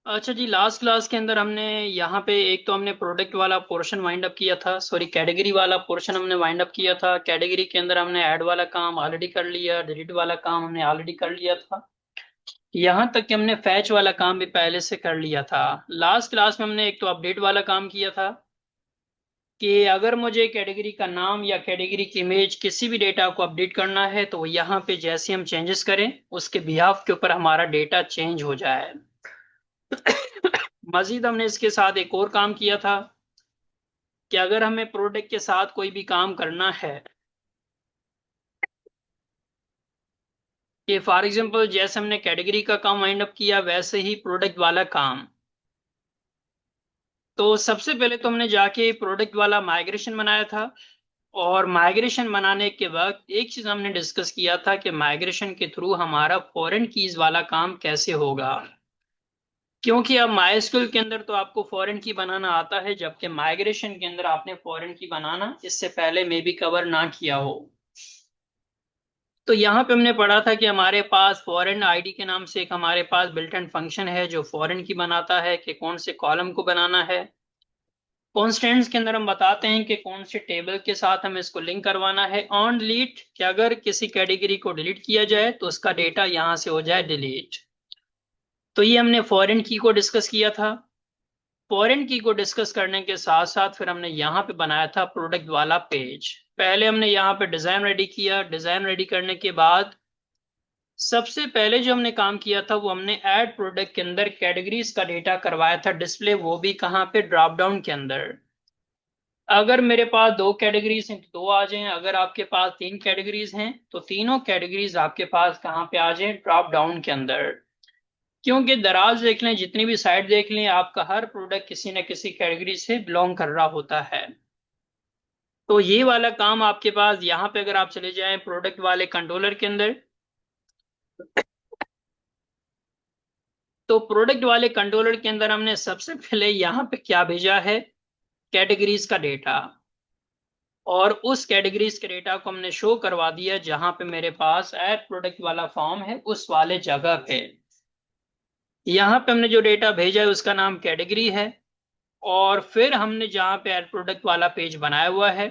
अच्छा जी, last class के अंदर हमने यहाँ पे एक तो हमने प्रोडक्ट वाला पोर्शन वाइंड अप किया था, सॉरी कैटेगरी वाला पोर्शन हमने वाइंड अप किया था। कैटेगरी के अंदर हमने ऐड वाला काम ऑलरेडी कर लिया, डिलीट वाला काम हमने ऑलरेडी कर लिया था। यहाँ तक कि हमने फैच वाला काम भी पहले से कर लिया था। लास्ट क्लास में हमने एक तो अपडेट वाला काम किया था कि अगर मुझे कैटेगरी का नाम या कैटेगरी की इमेज किसी भी डेटा को अपडेट करना है तो यहाँ पे जैसे हम चेंजेस करें उसके बिहाफ के ऊपर हमारा डेटा चेंज हो जाए। मजीद हमने इसके साथ एक और काम किया था कि अगर हमें प्रोडक्ट के साथ कोई भी काम करना है कि फॉर एग्जांपल जैसे हमने कैटेगरी का काम वाइंड अप किया वैसे ही प्रोडक्ट वाला काम। तो सबसे पहले तो हमने जाके प्रोडक्ट वाला माइग्रेशन बनाया था। और माइग्रेशन बनाने के वक्त एक चीज हमने डिस्कस किया था कि माइग्रेशन के थ्रू हमारा फॉरेन कीज वाला काम कैसे होगा। क्योंकि अब माइस्क्यूएल के अंदर तो आपको फॉरेन की बनाना आता है, जबकि माइग्रेशन के अंदर आपने फॉरेन की बनाना इससे पहले में भी कवर ना किया हो। तो यहाँ पे हमने पढ़ा था कि हमारे पास फॉरेन आईडी के नाम से एक हमारे पास बिल्ट इन फंक्शन है जो फॉरेन की बनाता है कि कौन से कॉलम को बनाना है। कॉन्स्टेंट्स के अंदर हम बताते हैं कि कौन से टेबल के साथ हमें इसको लिंक करवाना है। ऑन डिलीट कि अगर किसी कैटेगरी को डिलीट किया जाए तो उसका डेटा यहाँ से हो जाए डिलीट। तो ये हमने फॉरेन की को डिस्कस किया था। फॉरेन की को डिस्कस करने के साथ साथ फिर हमने यहाँ पे बनाया था प्रोडक्ट वाला पेज। पहले हमने यहाँ पे डिजाइन रेडी किया। डिजाइन रेडी करने के बाद सबसे पहले जो हमने काम किया था वो हमने ऐड प्रोडक्ट के अंदर कैटेगरीज का डेटा करवाया था डिस्प्ले, वो भी कहाँ पे, ड्रॉप डाउन के अंदर। अगर मेरे पास दो कैटेगरीज हैं तो दो आ जाएं, अगर आपके पास तीन कैटेगरीज हैं तो तीनों कैटेगरीज आपके पास कहाँ पे आ जाएं, ड्रॉप डाउन के अंदर। क्योंकि दराज देख लें, जितनी भी साइड देख लें, आपका हर प्रोडक्ट किसी न किसी कैटेगरी से बिलोंग कर रहा होता है। तो ये वाला काम आपके पास यहाँ पे अगर आप चले जाएं प्रोडक्ट वाले कंट्रोलर के अंदर, तो प्रोडक्ट वाले कंट्रोलर के अंदर हमने सबसे पहले यहाँ पे क्या भेजा है, कैटेगरीज का डेटा। और उस कैटेगरीज के डेटा को हमने शो करवा दिया जहां पे मेरे पास ऐड प्रोडक्ट वाला फॉर्म है उस वाले जगह पे। यहाँ पे हमने जो डेटा भेजा है उसका नाम कैटेगरी है। और फिर हमने जहाँ पे ऐड प्रोडक्ट वाला पेज बनाया हुआ है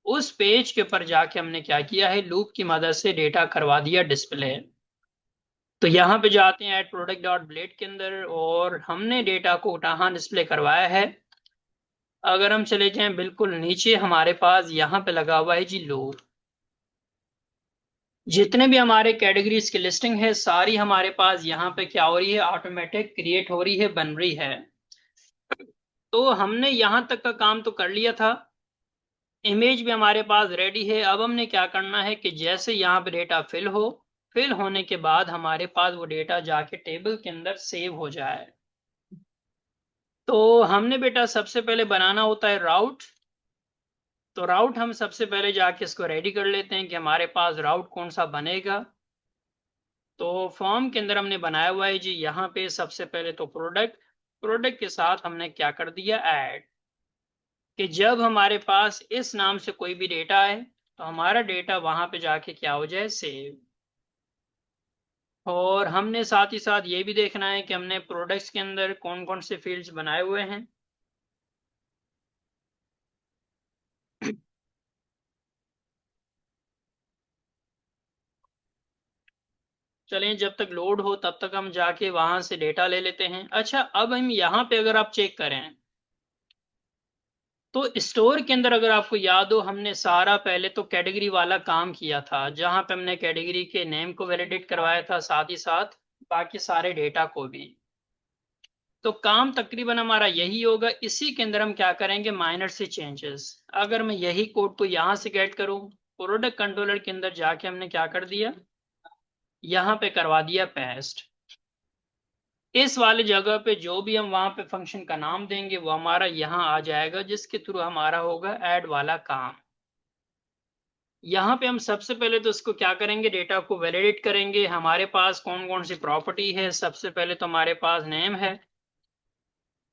उस पेज के ऊपर जाके हमने क्या किया है, लूप की मदद से डेटा करवा दिया डिस्प्ले। तो यहाँ पे जाते हैं ऐड प्रोडक्ट डॉट ब्लेड के अंदर और हमने डेटा को कहाँ डिस्प्ले करवाया है। अगर हम चले जाएं बिल्कुल नीचे, हमारे पास यहाँ पे लगा हुआ है जी लूप। जितने भी हमारे कैटेगरीज की लिस्टिंग है सारी हमारे पास यहाँ पे क्या हो रही है, ऑटोमेटिक क्रिएट हो रही है, बन रही है। तो हमने यहाँ तक का काम तो कर लिया था। इमेज भी हमारे पास रेडी है। अब हमने क्या करना है कि जैसे यहाँ पे डेटा फिल हो, फिल होने के बाद हमारे पास वो डेटा जाके टेबल के अंदर सेव हो जाए। तो हमने बेटा सबसे पहले बनाना होता है राउट। तो राउट हम सबसे पहले जाके इसको रेडी कर लेते हैं कि हमारे पास राउट कौन सा बनेगा। तो फॉर्म के अंदर हमने बनाया हुआ है जी यहाँ पे सबसे पहले तो प्रोडक्ट। प्रोडक्ट के साथ हमने क्या कर दिया, ऐड। कि जब हमारे पास इस नाम से कोई भी डेटा है तो हमारा डेटा वहां पे जाके क्या हो जाए, सेव। और हमने साथ ही साथ ये भी देखना है कि हमने प्रोडक्ट्स के अंदर कौन कौन से फील्ड्स बनाए हुए हैं। चलें, जब तक लोड हो तब तक हम जाके वहां से डेटा ले लेते हैं। अच्छा, अब हम यहाँ पे अगर आप चेक करें तो स्टोर के अंदर अगर आपको याद हो हमने सारा पहले तो कैटेगरी वाला काम किया था जहां पे हमने कैटेगरी के नेम को वैलिडेट करवाया था, साथ ही साथ बाकी सारे डेटा को भी। तो काम तकरीबन हमारा यही होगा। इसी के अंदर हम क्या करेंगे, माइनर से चेंजेस। अगर मैं यही कोड को यहां से गेट करूं, प्रोडक्ट कंट्रोलर के अंदर जाके हमने क्या कर दिया, यहाँ पे करवा दिया पेस्ट। इस वाले जगह पे जो भी हम वहां पे फंक्शन का नाम देंगे वो हमारा यहाँ आ जाएगा, जिसके थ्रू हमारा होगा ऐड वाला काम। यहाँ पे हम सबसे पहले तो इसको क्या करेंगे, डेटा को वैलिडेट करेंगे। हमारे पास कौन कौन सी प्रॉपर्टी है, सबसे पहले तो हमारे पास नेम है।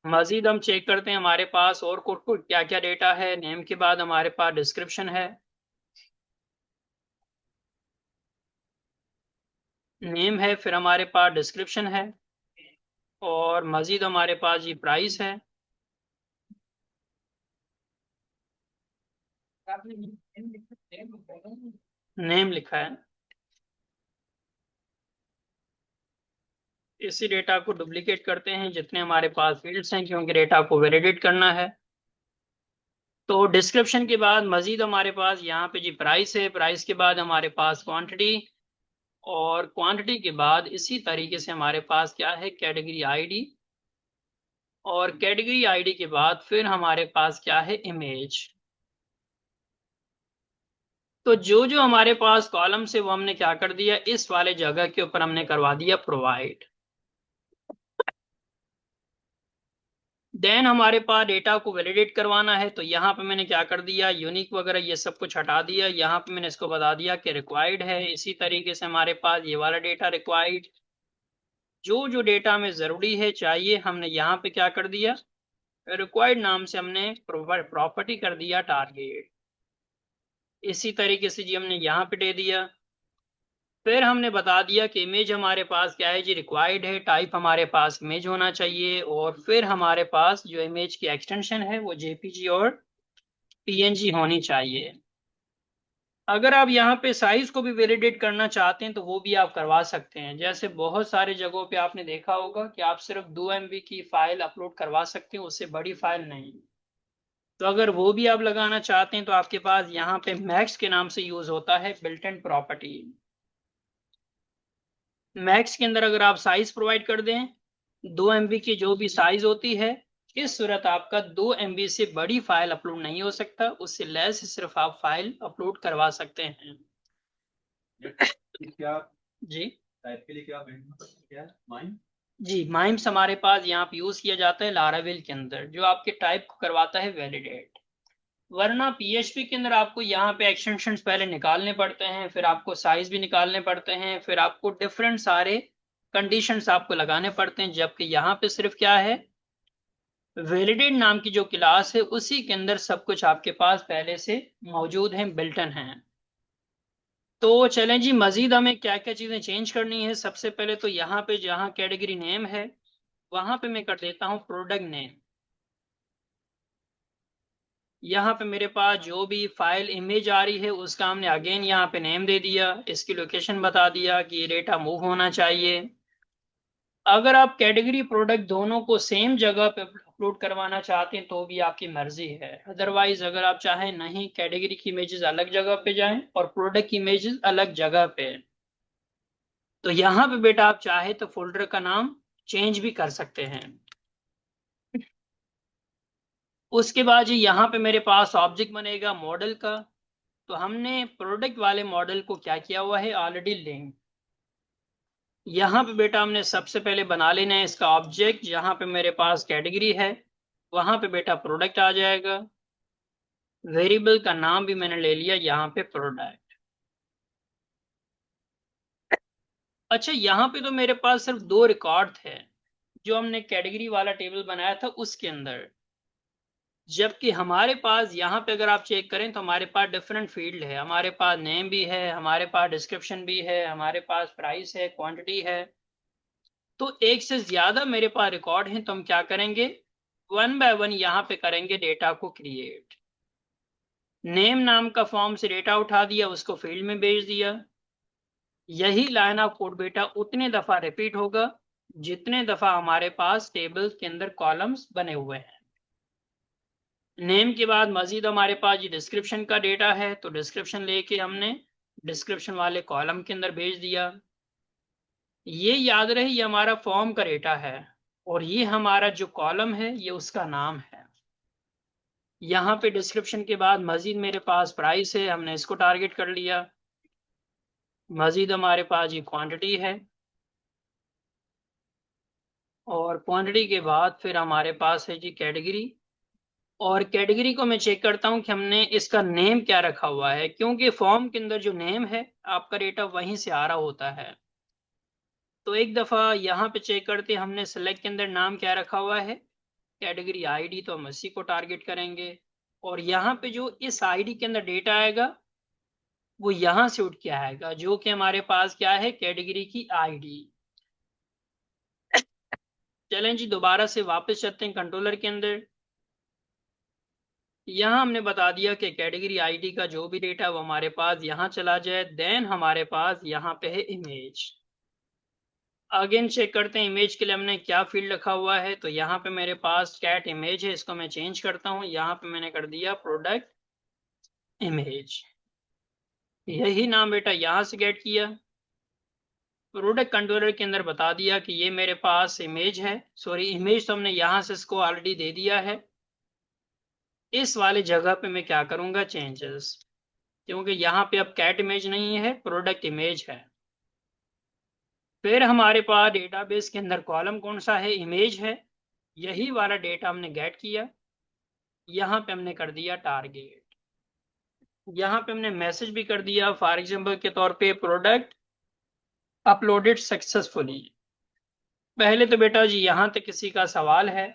मजीद हम चेक करते हैं हमारे पास और कुछ क्या क्या डेटा है। नेम के बाद हमारे पास डिस्क्रिप्शन है। नेम है, फिर हमारे पास डिस्क्रिप्शन है। और मजीद हमारे पास ये प्राइस है। नेम लिखा है। इसी डेटा को डुप्लीकेट करते हैं जितने हमारे पास फील्ड्स हैं, क्योंकि डेटा को वैलिडेट करना है। तो डिस्क्रिप्शन के बाद मजीद हमारे पास यहाँ पे जी प्राइस है, प्राइस के बाद हमारे पास क्वांटिटी, और क्वांटिटी के बाद इसी तरीके से हमारे पास क्या है, कैटेगरी आईडी, और कैटेगरी आईडी के बाद फिर हमारे पास क्या है, इमेज। तो जो जो हमारे पास कॉलम से वो हमने क्या कर दिया, इस वाले जगह के ऊपर हमने करवा दिया प्रोवाइड। देन हमारे पास डेटा को वैलिडेट करवाना है, तो यहाँ पे मैंने क्या कर दिया, यूनिक वगैरह ये सब कुछ हटा दिया। यहाँ पे मैंने इसको बता दिया कि रिक्वायर्ड है। इसी तरीके से हमारे पास ये वाला डेटा रिक्वायर्ड, जो जो डेटा में जरूरी है चाहिए, हमने यहाँ पे क्या कर दिया, रिक्वायर्ड नाम से हमने प्रॉपर्टी कर दिया टारगेट। इसी तरीके से जी हमने यहाँ पे दे दिया। फिर हमने बता दिया कि इमेज हमारे पास क्या है जी, रिक्वायर्ड है, टाइप हमारे पास इमेज होना चाहिए, और फिर हमारे पास जो इमेज की एक्सटेंशन है वो जेपीजी और पीएनजी होनी चाहिए। अगर आप यहाँ पे साइज को भी वैलिडेट करना चाहते हैं तो वो भी आप करवा सकते हैं। जैसे बहुत सारे जगहों पे आपने देखा होगा कि आप सिर्फ 2 MB की फाइल अपलोड करवा सकते हैं, उससे बड़ी फाइल नहीं। तो अगर वो भी आप लगाना चाहते हैं तो आपके पास यहाँ पे मैक्स के नाम से यूज होता है, बिल्ट इन प्रॉपर्टी। मैक्स के अंदर अगर आप साइज प्रोवाइड कर दें 2 MB की जो भी साइज होती है, इस सूरत आपका 2 MB से बड़ी फाइल अपलोड नहीं हो सकता, उससे लेस सिर्फ आप फाइल अपलोड करवा सकते हैं। क्या जी टाइप के लिए क्या माइम, जी माइम्स हमारे पास यहाँ पे यूज किया जाता है लारावेल के अंदर, जो आपके टाइप को करवाता है वैलिडेट। वरना पीएचपी के अंदर आपको यहाँ पे एक्सटेंशंस पहले निकालने पड़ते हैं, फिर आपको साइज भी निकालने पड़ते हैं, फिर आपको डिफरेंट सारे कंडीशंस आपको लगाने पड़ते हैं। जबकि यहाँ पे सिर्फ क्या है, वैलिडेट नाम की जो क्लास है उसी के अंदर सब कुछ आपके पास पहले से मौजूद है, बिल्टन है। तो चलें जी, मजीद हमें क्या क्या चीजें चेंज करनी है। सबसे पहले तो यहाँ पे जहाँ कैटेगरी नेम है वहां पे मैं कर देता हूँ प्रोडक्ट नेम। यहाँ पे मेरे पास जो भी फाइल इमेज आ रही है उसका हमने अगेन यहाँ पे नेम दे दिया, इसकी लोकेशन बता दिया कि ये डेटा मूव होना चाहिए। अगर आप कैटेगरी प्रोडक्ट दोनों को सेम जगह पे अपलोड करवाना चाहते हैं तो भी आपकी मर्जी है। अदरवाइज अगर आप चाहें नहीं कैटेगरी की इमेजेस अलग जगह पे जाएं और प्रोडक्ट की इमेजेस अलग जगह पे, तो यहाँ पे बेटा आप चाहे तो फोल्डर का नाम चेंज भी कर सकते हैं। उसके बाद जी यहाँ पे मेरे पास ऑब्जेक्ट बनेगा मॉडल का। तो हमने प्रोडक्ट वाले मॉडल को क्या किया हुआ है, ऑलरेडी लिंक। यहाँ पे बेटा हमने सबसे पहले बना लेना है इसका ऑब्जेक्ट। जहाँ पे मेरे पास कैटेगरी है वहां पे बेटा प्रोडक्ट आ जाएगा। वेरिएबल का नाम भी मैंने ले लिया यहाँ पे प्रोडक्ट। अच्छा, यहाँ पे तो मेरे पास सिर्फ 2 रिकॉर्ड थे जो हमने कैटेगरी वाला टेबल बनाया था उसके अंदर। जबकि हमारे पास यहाँ पे अगर आप चेक करें तो हमारे पास डिफरेंट फील्ड है, हमारे पास नेम भी है, हमारे पास डिस्क्रिप्शन भी है, हमारे पास प्राइस है, क्वांटिटी है। तो एक से ज्यादा मेरे पास रिकॉर्ड हैं, तो हम क्या करेंगे, 1 बाय 1 यहाँ पे करेंगे डेटा को क्रिएट। नेम नाम का फॉर्म से डेटा उठा दिया, उसको फील्ड में भेज दिया। यही लाइन ऑफ कोड बेटा उतने दफा रिपीट होगा जितने दफा हमारे पास टेबल के अंदर कॉलम्स बने हुए हैं। नेम के बाद मजीद हमारे पास ये डिस्क्रिप्शन का डेटा है, तो डिस्क्रिप्शन लेके हमने डिस्क्रिप्शन वाले कॉलम के अंदर भेज दिया। ये याद रहे ये हमारा फॉर्म का डेटा है, और ये हमारा जो कॉलम है ये उसका नाम है। यहाँ पे डिस्क्रिप्शन के बाद मजीद मेरे पास प्राइस है, हमने इसको टारगेट कर लिया। मजीद हमारे पास ये क्वांटिटी है, और क्वांटिटी के बाद फिर हमारे पास है जी कैटेगरी। और कैटेगरी को मैं चेक करता हूँ कि हमने इसका नेम क्या रखा हुआ है, क्योंकि फॉर्म के अंदर जो नेम है आपका डेटा वहीं से आ रहा होता है। तो एक दफ़ा यहाँ पे चेक करते हैं हमने सेलेक्ट के अंदर नाम क्या रखा हुआ है, कैटेगरी आईडी, तो हम इसी को टारगेट करेंगे। और यहाँ पे जो इस आईडी के अंदर डेटा आएगा वो यहाँ से उठ के आएगा, जो कि हमारे पास क्या है, कैटेगरी की आईडी। चलें जी, दोबारा से वापस चलते हैं कंट्रोलर के अंदर। यहाँ हमने बता दिया कि कैटेगरी आईडी का जो भी डेटा वो हमारे पास यहाँ चला जाए। देन हमारे पास यहाँ पे है इमेज। अगेन चेक करते हैं इमेज के लिए हमने क्या फील्ड रखा हुआ है। तो यहाँ पे मेरे पास कैट इमेज है, इसको मैं चेंज करता हूँ। यहाँ पे मैंने कर दिया प्रोडक्ट इमेज। यही नाम बेटा यहाँ से गेट किया। प्रोडक्ट कंट्रोलर के अंदर बता दिया कि ये मेरे पास इमेज है। सॉरी, इमेज तो हमने यहाँ से इसको ऑलरेडी दे दिया है। इस वाले जगह पे मैं क्या करूंगा, चेंजेस, क्योंकि यहाँ पे अब कैट इमेज नहीं है, प्रोडक्ट इमेज है। फिर हमारे पास डेटाबेस के अंदर कॉलम कौन सा है, इमेज है। यही वाला डेटा हमने गेट किया। यहाँ पे हमने कर दिया टारगेट। यहाँ पे हमने मैसेज भी कर दिया, फॉर एग्जाम्पल के तौर पे प्रोडक्ट अपलोडेड सक्सेसफुली। पहले तो बेटा जी यहाँ तक किसी का सवाल है?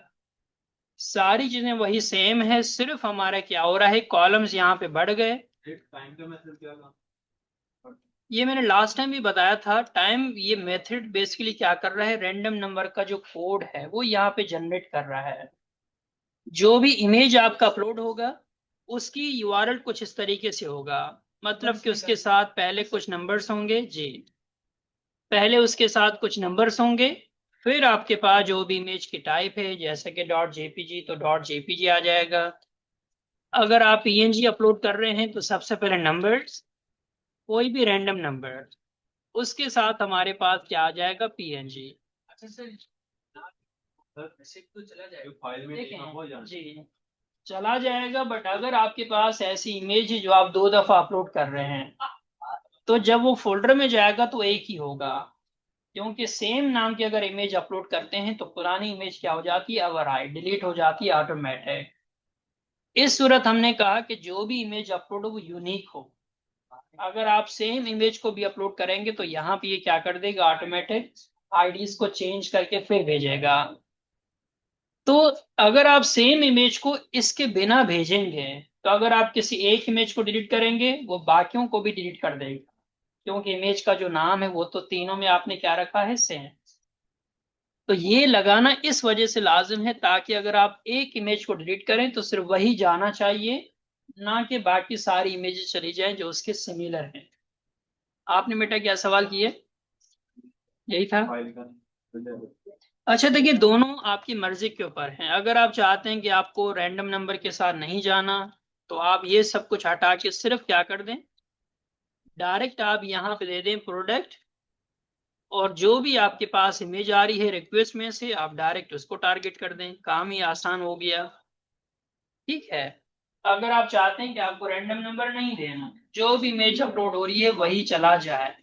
सारी चीजें वही सेम है, सिर्फ हमारा क्या हो रहा है, कॉलम्स यहाँ पे बढ़ गए। ये मैंने लास्ट टाइम भी बताया था। टाइम, ये मेथड बेसिकली क्या कर रहा है, रैंडम नंबर का जो कोड है वो यहाँ पे जनरेट कर रहा है। जो भी इमेज आपका अपलोड होगा उसकी यूआरएल कुछ इस तरीके से होगा, मतलब कि उसके साथ पहले कुछ नंबर्स होंगे जी, पहले उसके साथ कुछ नंबर्स होंगे। फिर आपके पास जो भी इमेज की टाइप है, जैसे कि डॉट जेपीजी, तो डॉट जेपीजी आ जाएगा। अगर आप पीएनजी अपलोड कर रहे हैं तो सबसे पहले नंबर्स, कोई भी रैंडम नंबर, उसके साथ हमारे पास क्या आ जाएगा, पीएनजी। अच्छा सर, तो चला जाएगा फाइल में जी, चला जाएगा। बट अगर आपके पास ऐसी इमेज है जो आप 2 दफा अपलोड कर रहे हैं, तो जब वो फोल्डर में जाएगा तो एक ही होगा। क्योंकि सेम नाम की अगर इमेज अपलोड करते हैं तो पुरानी इमेज क्या हो जाती है, ओवरराइट, डिलीट हो जाती है ऑटोमेटिक। इस सूरत हमने कहा कि जो भी इमेज अपलोड हो वो यूनिक हो। अगर आप सेम इमेज को भी अपलोड करेंगे तो यहाँ पे ये क्या कर देगा, ऑटोमेटिक आईडीज को चेंज करके फिर भेजेगा। तो अगर आप सेम इमेज को इसके बिना भेजेंगे, तो अगर आप किसी एक इमेज को डिलीट करेंगे वो बाकियों को भी डिलीट कर देगा। क्योंकि इमेज का जो नाम है वो तो तीनों में आपने क्या रखा है, सेम। तो ये लगाना इस वजह से लाजिम है ताकि अगर आप एक इमेज को डिलीट करें तो सिर्फ वही जाना चाहिए, ना कि बाकी सारी इमेजेस चली जाएं जो उसके सिमिलर हैं। आपने बेटा क्या सवाल किए, यही था? अच्छा देखिए, दोनों आपकी मर्जी के ऊपर हैं। अगर आप चाहते हैं कि आपको रैंडम नंबर के साथ नहीं जाना, तो आप ये सब कुछ हटा के सिर्फ क्या कर दें, डायरेक्ट आप यहाँ पे दे दें प्रोडक्ट, और जो भी आपके पास इमेज आ रही है रिक्वेस्ट में से आप डायरेक्ट उसको टारगेट कर दें, काम ही आसान हो गया। ठीक है। अगर आप चाहते हैं कि आपको रैंडम नंबर नहीं देना, जो भी इमेज अपलोड हो रही है वही चला जाए,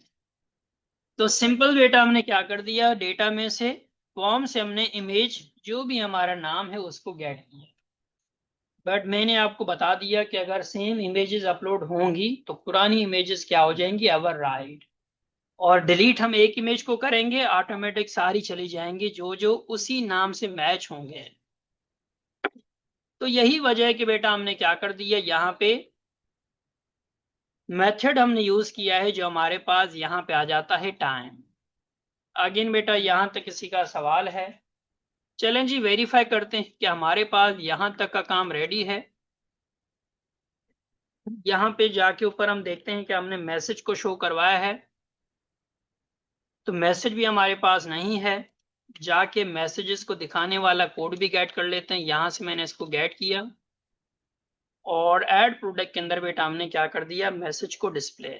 तो सिंपल बेटा हमने क्या कर दिया, डेटा में से फॉर्म से हमने इमेज जो भी हमारा नाम है उसको गेट किया। बट मैंने आपको बता दिया कि अगर सेम इमेजेस अपलोड होंगी तो पुरानी इमेजेस क्या हो जाएंगी, ओवरराइट। और डिलीट हम एक इमेज को करेंगे, ऑटोमेटिक सारी चली जाएंगी जो जो उसी नाम से मैच होंगे। तो यही वजह है कि बेटा हमने क्या कर दिया, यहाँ पे मेथड हमने यूज किया है जो हमारे पास यहाँ पे आ जाता है टाइम। अगेन बेटा यहाँ तक किसी का सवाल है? चलें जी, वेरीफाई करते हैं कि हमारे पास यहाँ तक का काम रेडी है। यहाँ पे जाके ऊपर हम देखते हैं कि हमने मैसेज को शो करवाया है, तो मैसेज भी हमारे पास नहीं है। जाके मैसेजेस को दिखाने वाला कोड भी गेट कर लेते हैं। यहाँ से मैंने इसको गेट किया और ऐड प्रोडक्ट के अंदर बेटा हमने क्या कर दिया, मैसेज को डिस्प्ले।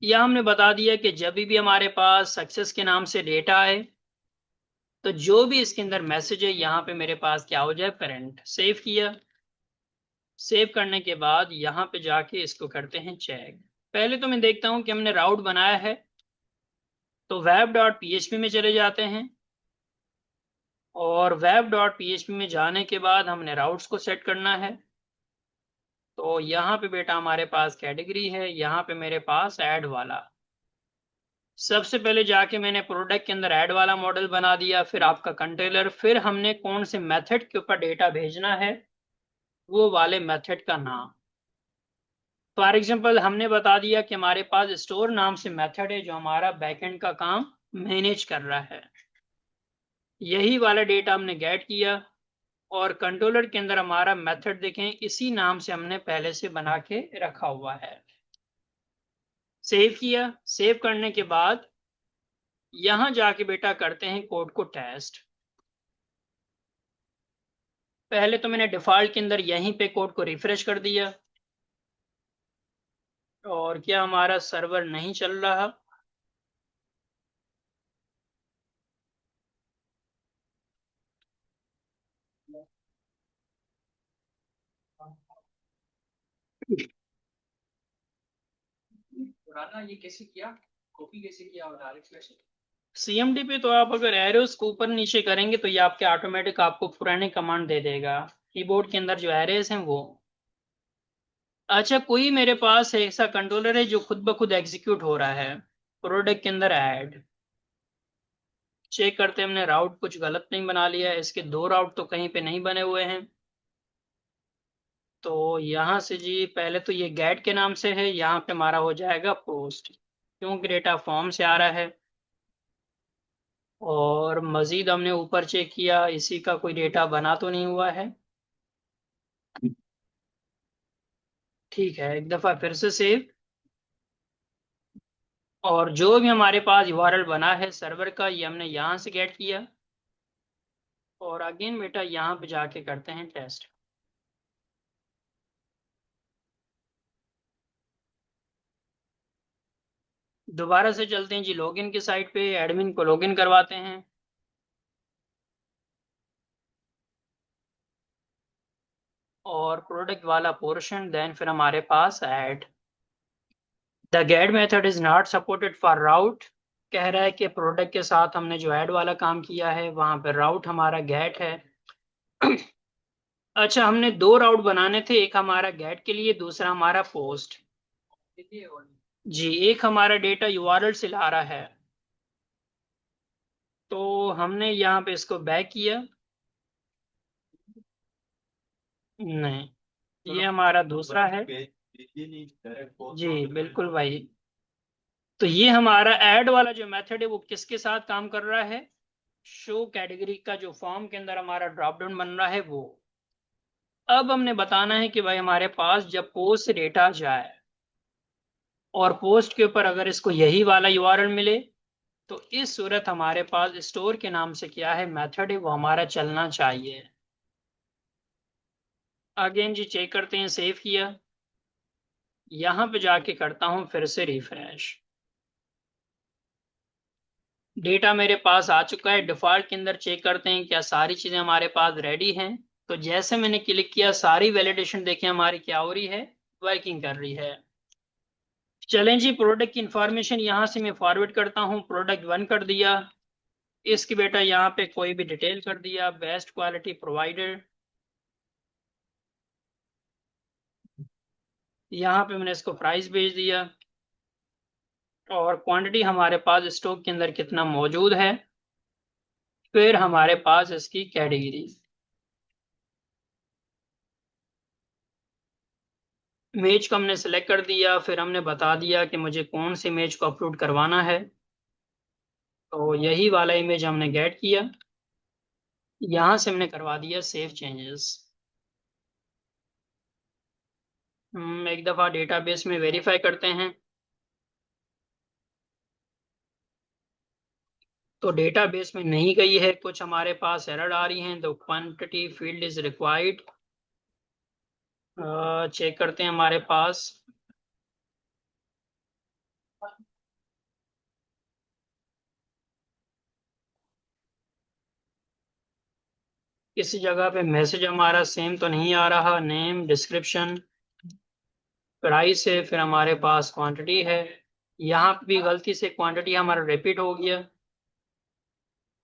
यह हमने बता दिया कि जब भी हमारे पास सक्सेस के नाम से डेटा आए तो जो भी इसके अंदर मैसेज है यहाँ पे मेरे पास क्या हो जाए, पेरेंट। सेव किया। सेव करने के बाद यहाँ पे जाके इसको करते हैं चेक। पहले तो मैं देखता हूँ कि हमने राउट बनाया है, तो वेब डॉट पीएचपी में चले जाते हैं। और वेब डॉट पीएचपी में जाने के बाद हमने राउट्स को सेट करना है। तो यहाँ पे बेटा हमारे पास कैटेगरी है, यहाँ पे मेरे पास ऐड वाला। सबसे पहले जाके मैंने प्रोडक्ट के अंदर ऐड वाला मॉडल बना दिया, फिर आपका कंटेनर, फिर हमने कौन से मेथड के ऊपर डेटा भेजना है वो वाले मेथड का नाम। फॉर एग्जांपल हमने बता दिया कि हमारे पास स्टोर नाम से मेथड है जो हमारा बैकएंड का काम मैनेज कर रहा है। यही वाला डेटा हमने गेट किया और कंट्रोलर के अंदर हमारा मेथड देखें इसी नाम से हमने पहले से बना के रखा हुआ है। सेव किया। सेव करने के बाद यहां जाके बेटा करते हैं कोड को टेस्ट। पहले तो मैंने डिफॉल्ट के अंदर यहीं पे कोड को रिफ्रेश कर दिया और क्या हमारा सर्वर नहीं चल रहा। पुराना ये कैसे किया, कॉपी कैसे किया और डायरेक्ट सीएमडी पे तो आप अगर एरोस को ऊपर नीचे करेंगे तो ये आपके ऑटोमेटिक आपको पुराने कमांड दे देगा कीबोर्ड के अंदर जो एरेस हैं वो। अच्छा कोई मेरे पास ऐसा कंट्रोलर है जो खुद ब खुद एग्जीक्यूट हो रहा है, प्रोडक्ट के अंदर ऐड चेक करते हैं हमने राउट कुछ गलत नहीं बना लिया है। इसके दो राउट तो कहीं पे नहीं बने हुए हैं। तो यहाँ से जी पहले तो ये गेट के नाम से है, यहाँ पे हमारा हो जाएगा पोस्ट क्योंकि डेटा फॉर्म से आ रहा है। और मजीद हमने ऊपर चेक किया इसी का कोई डेटा बना तो नहीं हुआ है। ठीक है एक दफ़ा फिर से सेव। और जो भी हमारे पास यूआरएल बना है सर्वर का ये हमने यहाँ से गेट किया और अगेन बेटा यहाँ पे जाके करते हैं टेस्ट। दोबारा से चलते हैं जी लॉगिन की साइट पे, एडमिन को लॉगिन करवाते हैं। और प्रोडक्ट वाला पोर्शन देन फिर हमारे पास add the get method is not supported for route. कह रहा है कि प्रोडक्ट के साथ हमने जो ऐड वाला काम किया है वहां पर राउट हमारा गेट है। अच्छा हमने दो राउट बनाने थे, एक हमारा गेट के लिए दूसरा हमारा पोस्ट। जी एक हमारा डेटा यूआरएल से ला रहा है तो हमने यहाँ पे इसको बैक किया। नहीं ये हमारा दूसरा है। जी बिल्कुल भाई। तो ये हमारा ऐड वाला जो मेथड है वो किसके साथ काम कर रहा है, शो कैटेगरी का जो फॉर्म के अंदर हमारा ड्रॉप डाउन बन रहा है वो। अब हमने बताना है कि भाई हमारे पास जब पोस्ट से डेटा जाए और पोस्ट के ऊपर अगर इसको यही वाला यूआरएल मिले तो इस सूरत हमारे पास स्टोर के नाम से क्या है मेथड है वो हमारा चलना चाहिए। अगेन जी चेक करते हैं, सेव किया। यहां पे जाके करता हूं फिर से रिफ्रेश। डेटा मेरे पास आ चुका है। डिफॉल्ट के अंदर चेक करते हैं क्या सारी चीजें हमारे पास रेडी हैं। तो जैसे मैंने क्लिक किया सारी वैलिडेशन देखें हमारी क्या हो रही है, वर्किंग कर रही है। चलें जी प्रोडक्ट की इंफॉर्मेशन यहाँ से मैं फॉरवर्ड करता हूँ। प्रोडक्ट 1 कर दिया, इसकी बेटा यहाँ पे कोई भी डिटेल कर दिया, बेस्ट क्वालिटी प्रोवाइडर। यहाँ पे मैंने इसको प्राइस भेज दिया और क्वांटिटी हमारे पास स्टॉक के अंदर कितना मौजूद है। फिर हमारे पास इसकी कैटेगरी, इमेज को हमने सेलेक्ट कर दिया। फिर हमने बता दिया कि मुझे कौन सी इमेज को अपलोड करवाना है तो यही वाला इमेज हमने गेट किया। यहाँ से हमने करवा दिया सेव चेंजेस। हम एक दफ़ा डेटाबेस में वेरीफाई करते हैं तो डेटाबेस में नहीं गई है, कुछ हमारे पास एरर आ रही हैं। The quantity field is required. Check करते हैं हमारे पास किसी जगह पे मैसेज हमारा सेम तो नहीं आ रहा। नेम डिस्क्रिप्शन प्राइस है, फिर हमारे पास क्वांटिटी है। यहाँ पे भी गलती से क्वांटिटी हमारा रिपीट हो गया।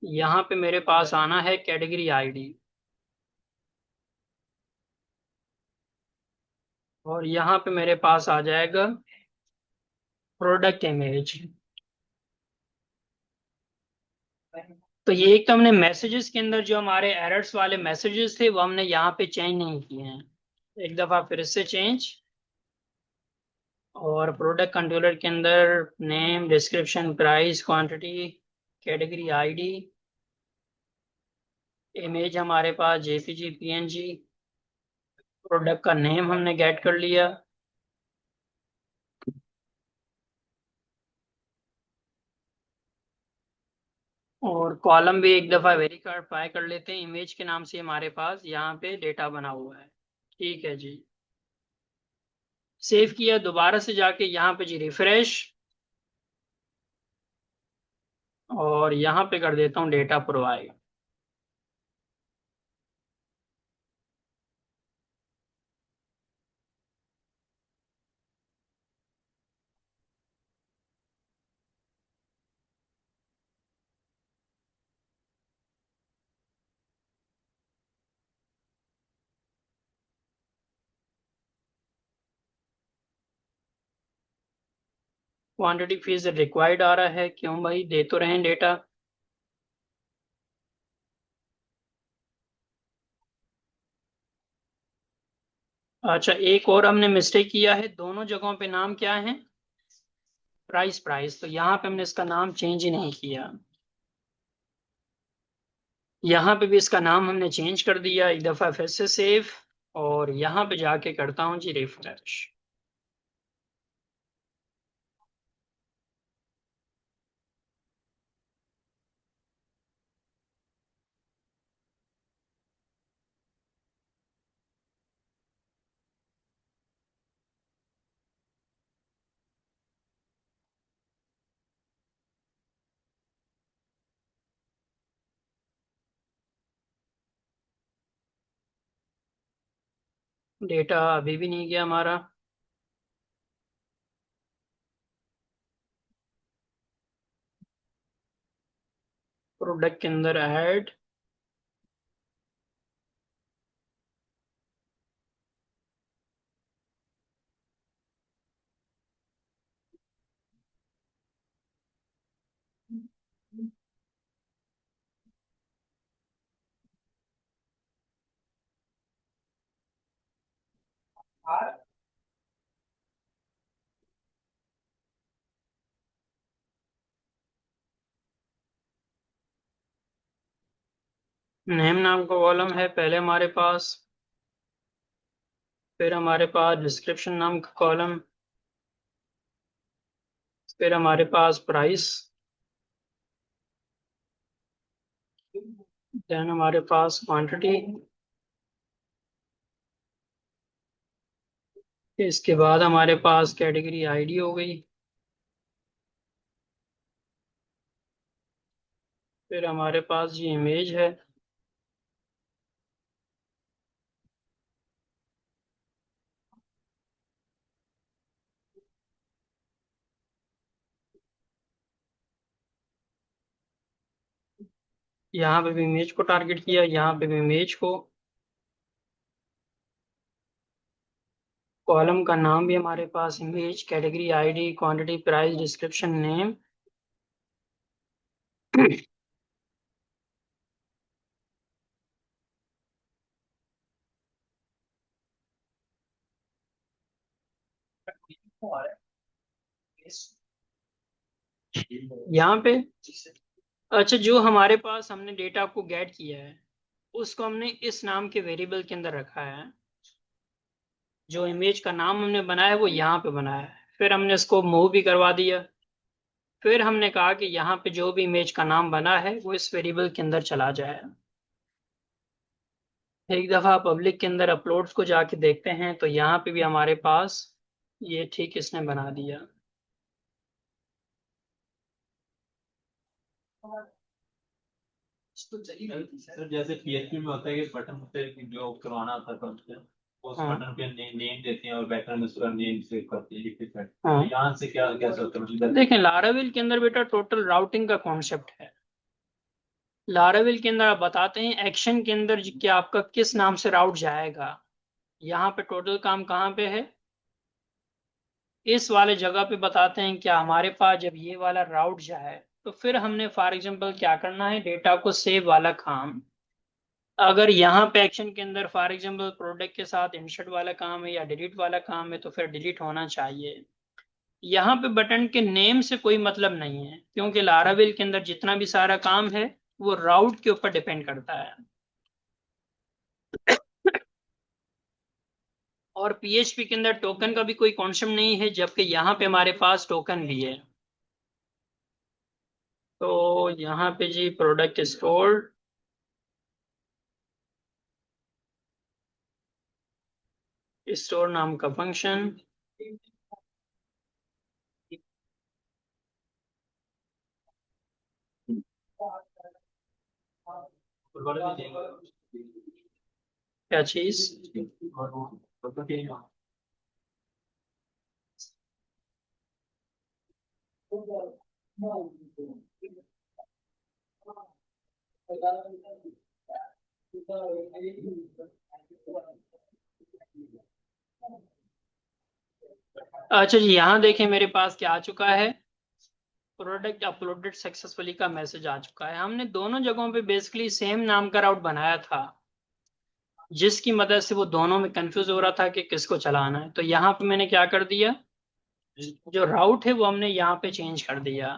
यहाँ पे मेरे पास आना है कैटेगरी आईडी और यहाँ पे मेरे पास आ जाएगा प्रोडक्ट इमेज। तो ये एक तो हमने मैसेजेस के अंदर जो हमारे एरर्स वाले मैसेजेस थे वो हमने यहाँ पे चेंज नहीं किए हैं। एक दफ़ा फिर से चेंज। और प्रोडक्ट कंट्रोलर के अंदर name, description, price, quantity, category ID, image हमारे पास जेपीजी, पीएनजी, प्रोडक्ट का नेम हमने गेट कर लिया। और कॉलम भी एक दफा वेरीफाई कर लेते हैं, इमेज के नाम से हमारे पास यहाँ पे डेटा बना हुआ है। ठीक है जी, सेव किया, दोबारा से जाके यहाँ पे जी रिफ्रेश, और यहाँ पे कर देता हूँ data provide. Quantity fees required आ रहा है, क्यों भाई, दे तो रहे हैं डेटा। अच्छा, एक और हमने मिस्टेक किया है, दोनों जगहों पे नाम क्या है, प्राइस प्राइस, तो यहाँ पे हमने इसका नाम चेंज ही नहीं किया। यहाँ पे भी इसका नाम हमने चेंज कर दिया, एक दफा फिर से सेव, और यहाँ पे जाके करता हूँ जी रिफ्रेश। डेटा अभी भी नहीं गया हमारा। प्रोडक्ट के अंदर ऐड, नेम नाम का कॉलम है पहले हमारे पास, फिर हमारे पास डिस्क्रिप्शन नाम का कॉलम, फिर हमारे पास प्राइस, देन हमारे पास क्वांटिटी, इसके बाद हमारे पास कैटेगरी आईडी हो गई, फिर हमारे पास ये इमेज है, यहाँ पे भी इमेज को टारगेट किया, यहाँ पे भी इमेज को, कॉलम का नाम भी हमारे पास image, category ID, quantity, price, description, name. यहाँ पे अच्छा, जो हमारे पास हमने डेटा को गेट किया है उसको हमने इस नाम के वेरिएबल के अंदर रखा है, जो इमेज का नाम हमने बनाया है वो यहाँ पे बनाया है, फिर हमने इसको मूव भी करवा दिया, फिर हमने कहा कि यहाँ पे जो भी इमेज का नाम बना है वो इस वेरिएबल के अंदर चला जाए। एक दफा पब्लिक के अंदर अपलोड्स को जाके देखते हैं तो यहाँ पे भी हमारे पास ये ठीक इसने बना दिया। सर जैसे पीएचपी में होता है कि बटन पे जो करवाना होता है फंक्शन, उस हाँ बटन पे नेम देते हैं और बैटर में उसका नेम सेव करते हैं लिखते हैं। हाँ, तो यहाँ से क्या कैसे होता है मतलब? देखें लाराविल के अंदर बेटा टोटल राउटिंग का कॉन्सेप्ट है। लाराविल के अंदर आप बताते हैं एक्शन के अंदर कि आपका किस नाम से राउट जाएगा। यहाँ पे टोटल काम कहाँ पे है, इस वाले जगह पे बताते हैं क्या हमारे पास जब ये वाला राउट जाए तो फिर हमने फॉर एग्जांपल क्या करना है, डेटा को सेव वाला काम। अगर यहाँ पे एक्शन के अंदर फॉर एग्जांपल प्रोडक्ट के साथ इंसर्ट वाला काम है या डिलीट वाला काम है तो फिर डिलीट होना चाहिए। यहाँ पे बटन के नेम से कोई मतलब नहीं है, क्योंकि लारावेल के अंदर जितना भी सारा काम है वो राउट के ऊपर डिपेंड करता है। और पीएचपी के अंदर टोकन का भी कोई कॉन्सेप्ट नहीं है, जबकि यहाँ पे हमारे पास टोकन भी है। तो यहाँ पे जी प्रोडक्ट स्टोर, स्टोर नाम का फंक्शन, क्या चीज। अच्छा जी, यहाँ देखें मेरे पास क्या आ चुका है, प्रोडक्ट अपलोडेड सक्सेसफुली का मैसेज आ चुका है। हमने दोनों जगहों पे बेसिकली सेम नाम का राउट बनाया था, जिसकी मदद से वो दोनों में कंफ्यूज हो रहा था कि किसको चलाना है। तो यहाँ पे मैंने क्या कर दिया, जो राउट है वो हमने यहाँ पे चेंज कर दिया।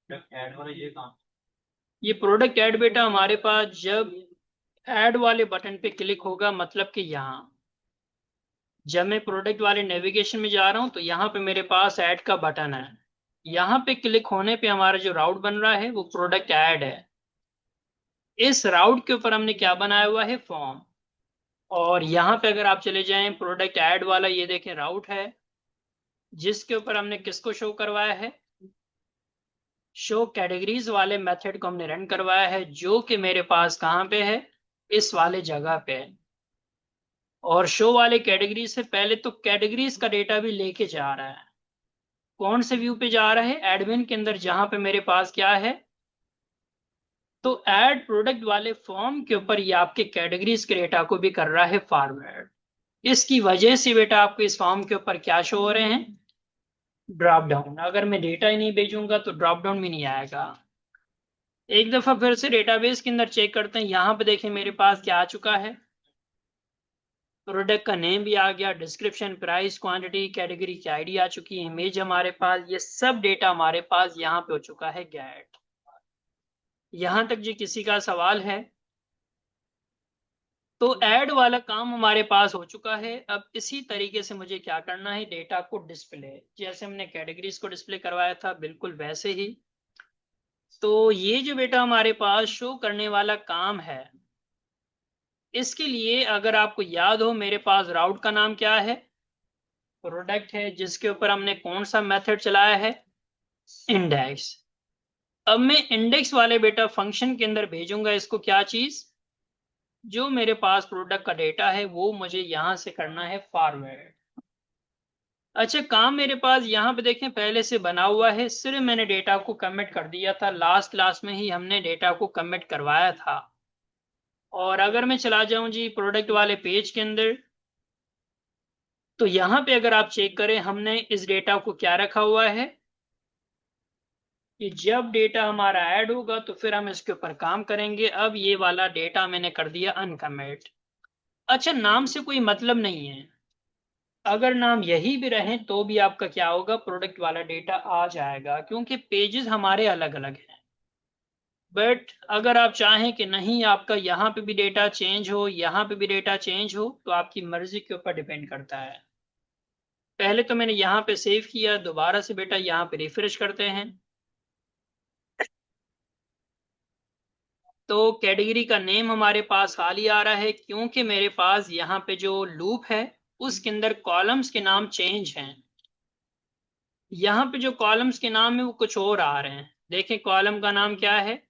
ऐड वाला ये काम। ये प्रोडक्ट ऐड बेटा हमारे पास जब ऐड वाले बटन पे क्लिक होगा, मतलब कि यहाँ जब मैं प्रोडक्ट वाले नेविगेशन में जा रहा हूं तो यहाँ पे मेरे पास ऐड का बटन है। यहाँ पे क्लिक होने पे हमारा जो राउट बन रहा है वो प्रोडक्ट ऐड है। इस राउट के ऊपर हमने क्या बनाया हुआ है, फॉर्म। और यहाँ पे अगर आप चले जाएं, प्रोडक्ट ऐड वाला ये देखें राउट है, जिसके ऊपर हमने किसको शो करवाया है, शो कैटेगरीज वाले मेथड को हमने रन करवाया है, जो कि मेरे पास कहाँ पे है, इस वाले जगह पे है। और शो वाले कैटेगरी से पहले तो कैटेगरीज का डेटा भी लेके जा रहा है। कौन से व्यू पे जा रहा है, एडमिन के अंदर, जहां पे मेरे पास क्या है, तो ऐड प्रोडक्ट वाले फॉर्म के ऊपर ये आपके कैटेगरीज के डेटा को भी कर रहा है फॉरवर्ड। इसकी वजह से बेटा आपको इस फॉर्म के ऊपर क्या शो हो रहे हैं, ड्रॉप डाउन। अगर मैं डेटा ही नहीं भेजूंगा तो ड्रॉप डाउन भी नहीं आएगा। एक दफा फिर से डेटाबेस के अंदर चेक करते हैं, यहां पे देखें मेरे पास क्या आ चुका है, प्रोडक्ट का नेम भी आ गया, डिस्क्रिप्शन, प्राइस, क्वांटिटी, कैटेगरी की आईडी आ चुकी है, इमेज हमारे पास, ये सब डेटा हमारे पास यहाँ पे हो चुका है गेट। यहां तक जी किसी का सवाल है? तो ऐड वाला काम हमारे पास हो चुका है। अब इसी तरीके से मुझे क्या करना है, डेटा को डिस्प्ले, जैसे हमने कैटेगरीज को डिस्प्ले करवाया था बिल्कुल वैसे ही। तो ये जो बेटा हमारे पास शो करने वाला काम है, इसके लिए अगर आपको याद हो, मेरे पास राउट का नाम क्या है, प्रोडक्ट है, जिसके ऊपर हमने कौन सा मेथड चलाया है, इंडेक्स। अब मैं इंडेक्स वाले बेटा फंक्शन के अंदर भेजूंगा इसको क्या चीज, जो मेरे पास प्रोडक्ट का डेटा है वो मुझे यहां से करना है फॉरवर्ड। अच्छा, काम मेरे पास यहाँ पे देखें पहले से बना हुआ है, सिर्फ मैंने डेटा को कमिट कर दिया था, लास्ट क्लास में ही हमने डेटा को कमिट करवाया था। और अगर मैं चला जाऊं जी प्रोडक्ट वाले पेज के अंदर, तो यहाँ पे अगर आप चेक करें, हमने इस डेटा को क्या रखा हुआ है कि जब डेटा हमारा ऐड होगा तो फिर हम इसके ऊपर काम करेंगे। अब ये वाला डेटा मैंने कर दिया अनकमिट। अच्छा, नाम से कोई मतलब नहीं है, अगर नाम यही भी रहे तो भी आपका क्या होगा, प्रोडक्ट वाला डेटा आ जाएगा, क्योंकि पेजेस हमारे अलग अलग हैं। बट अगर आप चाहें कि नहीं आपका यहाँ पे भी डेटा चेंज हो, यहाँ पे भी डेटा चेंज हो, तो आपकी मर्जी के ऊपर डिपेंड करता है। पहले तो मैंने यहाँ पे सेव किया, दोबारा से बेटा यहाँ पे रिफ्रेश करते हैं। तो कैटेगरी का नेम हमारे पास खाली आ रहा है, क्योंकि मेरे पास यहाँ पे जो लूप है उसके अंदर कॉलम्स के नाम चेंज हैं। यहाँ पे जो कॉलम्स के नाम है वो कुछ और आ रहे हैं, देखें कॉलम का नाम क्या है,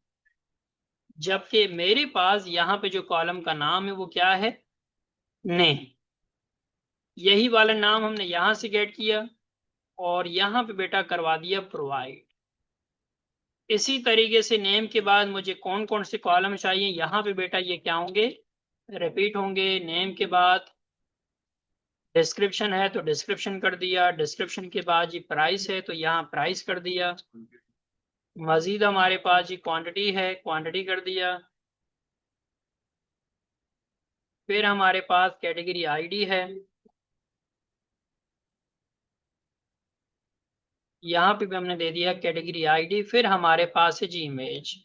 जबकि मेरे पास यहाँ पे जो कॉलम का नाम है वो क्या है, नेम। यही वाला नाम हमने यहाँ से गेट किया और यहाँ पे बेटा करवा दिया प्रोवाइड। इसी तरीके से नेम के बाद मुझे कौन कौन से कॉलम चाहिए, यहाँ पे बेटा ये क्या होंगे, रिपीट होंगे। नेम के बाद डिस्क्रिप्शन है तो डिस्क्रिप्शन कर दिया, डिस्क्रिप्शन के बाद जी प्राइस है तो यहाँ प्राइस कर दिया। मजीद हमारे पास जी क्वांटिटी है, क्वांटिटी कर दिया। फिर हमारे पास कैटेगरी आईडी है, यहाँ पे भी हमने दे दिया कैटेगरी आईडी, फिर हमारे पास है जी इमेज।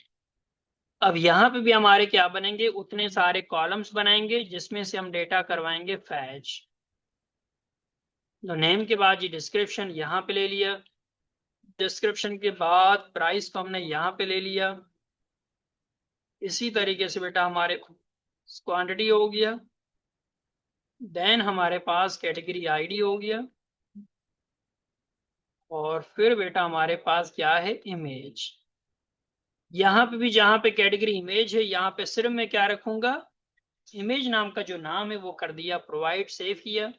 अब यहाँ पे भी हमारे क्या बनेंगे, उतने सारे कॉलम्स बनाएंगे जिसमें से हम डेटा करवाएंगे फैच। तो नेम के बाद जी डिस्क्रिप्शन यहाँ पे ले लिया, डिस्क्रिप्शन के बाद प्राइस को हमने यहाँ पे ले लिया। इसी तरीके से बेटा हमारे क्वांटिटी हो गया, देन हमारे पास कैटेगरी आईडी हो गया, और फिर बेटा हमारे पास क्या है, इमेज। यहाँ पे भी जहाँ पे कैटेगरी इमेज है, यहाँ पे सिर्फ मैं क्या रखूंगा, इमेज नाम का जो नाम है वो कर दिया प्रोवाइड, सेव किया।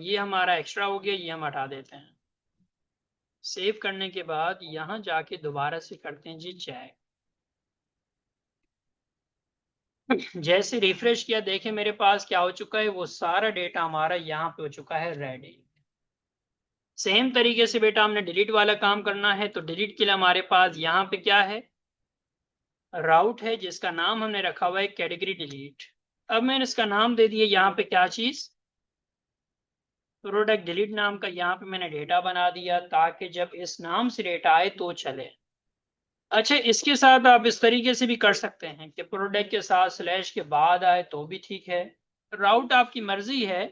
ये हमारा एक्स्ट्रा हो गया, ये हम हटा देते हैं। सेव करने के बाद यहाँ जाके दोबारा से करते हैं जी चेक। जैसे रिफ्रेश किया, देखें मेरे पास क्या हो चुका है, वो सारा डेटा हमारा यहाँ पे हो चुका है रेडी। सेम तरीके से बेटा हमने डिलीट वाला काम करना है, तो डिलीट के लिए हमारे पास यहाँ पे क्या है, राउट है, जिसका नाम हमने रखा हुआ है कैटेगरी डिलीट। अब मैंने इसका नाम दे दिया यहाँ पे क्या चीज, प्रोडक्ट डिलीट नाम का। यहाँ पे मैंने डेटा बना दिया ताकि जब इस नाम से डेटा आए तो चले। अच्छा, इसके साथ आप इस तरीके से भी कर सकते हैं कि प्रोडक्ट के साथ स्लैश के बाद आए तो भी ठीक है। राउट आपकी मर्जी है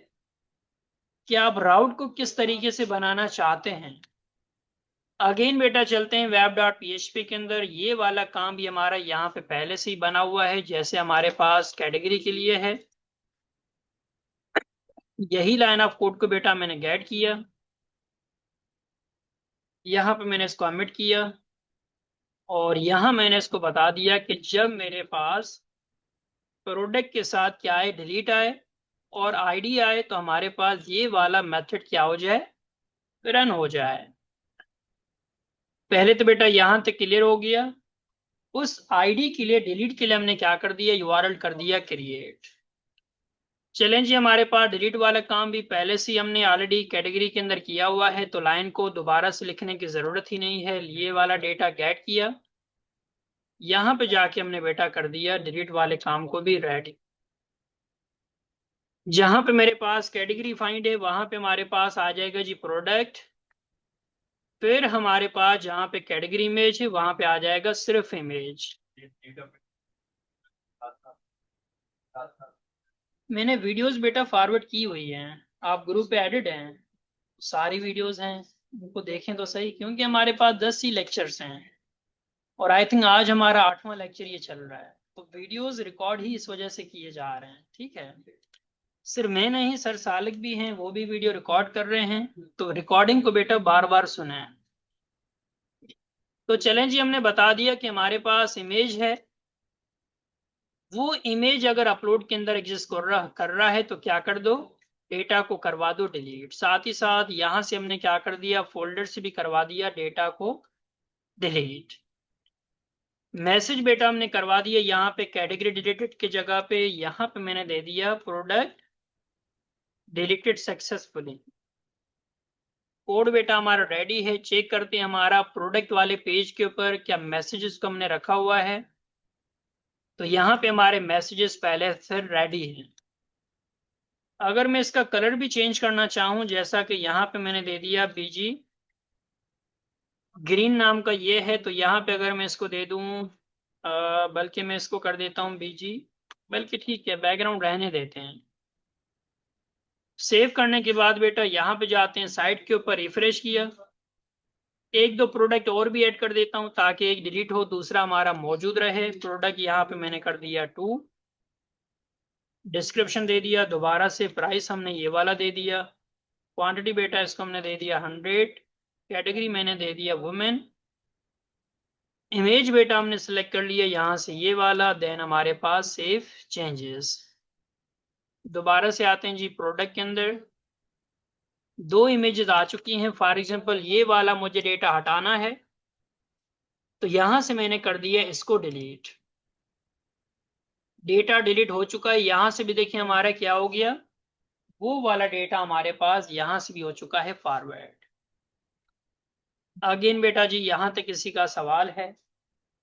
कि आप राउट को किस तरीके से बनाना चाहते हैं। अगेन बेटा चलते हैं वेब डॉट पीएचपी के अंदर। ये वाला काम भी हमारा यहाँ पे पहले से ही बना हुआ है, जैसे हमारे पास कैटेगरी के लिए है। यही लाइन ऑफ कोड को बेटा मैंने गेट किया, यहाँ पे मैंने इसको कमिट किया, और यहाँ मैंने इसको बता दिया कि जब मेरे पास प्रोडक्ट के साथ क्या आए, डिलीट आए और आईडी आए, तो हमारे पास ये वाला मेथड क्या हो जाए, रन हो जाए। पहले तो बेटा यहाँ तक क्लियर हो गया। उस आईडी के लिए, डिलीट के लिए हमने क्या कर दिया, यूआरएल कर दिया क्रिएट। चलें जी, हमारे पास डिलीट वाला काम भी पहले से हमने ऑलरेडी कैटेगरी के अंदर किया हुआ है, तो लाइन को दोबारा से लिखने की जरूरत ही नहीं है। ये वाला डेटा गेट किया, यहाँ पे जाके हमने बेटा कर दिया डिलीट वाले काम को भी रेडी। जहां पे मेरे पास कैटेगरी फाइंड है, वहां पे हमारे पास आ जाएगा जी प्रोडक्ट, फिर हमारे पास जहां पे कैटेगरी इमेज है वहां पे आ जाएगा सिर्फ इमेज। मैंने वीडियोस बेटा फॉरवर्ड की हुई हैं, आप ग्रुप पे एडिड हैं, सारी वीडियोस हैं, उनको देखें तो सही, क्योंकि हमारे पास 10 ही लेक्चर्स हैं और आई थिंक आज हमारा 8वां लेक्चर ये चल रहा है। तो वीडियोस रिकॉर्ड ही इस वजह से किए जा रहे हैं, ठीक है। सिर्फ मैं नहीं, सर सालिक भी हैं, वो भी वीडियो रिकॉर्ड कर रहे हैं, तो रिकॉर्डिंग को बेटा बार बार सुने। तो चलें जी, हमने बता दिया कि हमारे पास इमेज है। वो इमेज अगर अपलोड के अंदर एग्जिस्ट कर रहा है तो क्या कर दो, डेटा को करवा दो डिलीट। साथ ही साथ यहां से हमने क्या कर दिया, फोल्डर से भी करवा दिया डेटा को डिलीट। मैसेज बेटा हमने करवा दिया यहाँ पे कैटेगरी डिलीटेड की जगह पे, यहाँ पे मैंने दे दिया प्रोडक्ट डिलीटेड सक्सेसफुली। कोड बेटा हमारा रेडी है। चेक करते हैं हमारा प्रोडक्ट वाले पेज के ऊपर क्या मैसेजेस को हमने रखा हुआ है। तो यहाँ पे हमारे मैसेजेस पहले से रेडी हैं। अगर मैं इसका कलर भी चेंज करना चाहूँ, जैसा कि यहाँ पे मैंने दे दिया बीजी ग्रीन नाम का ये है, तो यहाँ पे अगर मैं इसको दे दूँ, बल्कि मैं इसको कर देता हूँ बीजी, बल्कि ठीक है बैकग्राउंड रहने देते हैं। सेव करने के बाद बेटा यहाँ पे जाते हैं, साइट के ऊपर रिफ्रेश किया, एक दो प्रोडक्ट और भी ऐड कर देता हूं ताकि एक डिलीट हो दूसरा हमारा मौजूद रहे। प्रोडक्ट यहाँ पे मैंने कर दिया 2, डिस्क्रिप्शन दे दिया, दोबारा से प्राइस हमने ये वाला दे दिया, क्वांटिटी बेटा इसको हमने दे दिया 100, कैटेगरी मैंने दे दिया वुमेन, इमेज बेटा हमने सेलेक्ट कर लिया यहाँ से ये वाला, देन हमारे पास सेव चेंजेस। दोबारा से आते हैं जी प्रोडक्ट के अंदर, 2 इमेजेस आ चुकी हैं। फॉर एग्जांपल ये वाला मुझे डेटा हटाना है, तो यहां से मैंने कर दिया इसको डिलीट। डेटा डिलीट हो चुका है। यहां से भी देखिए हमारा क्या हो गया, वो वाला डेटा हमारे पास यहां से भी हो चुका है फॉरवर्ड। अगेन बेटा जी यहां तक किसी का सवाल है?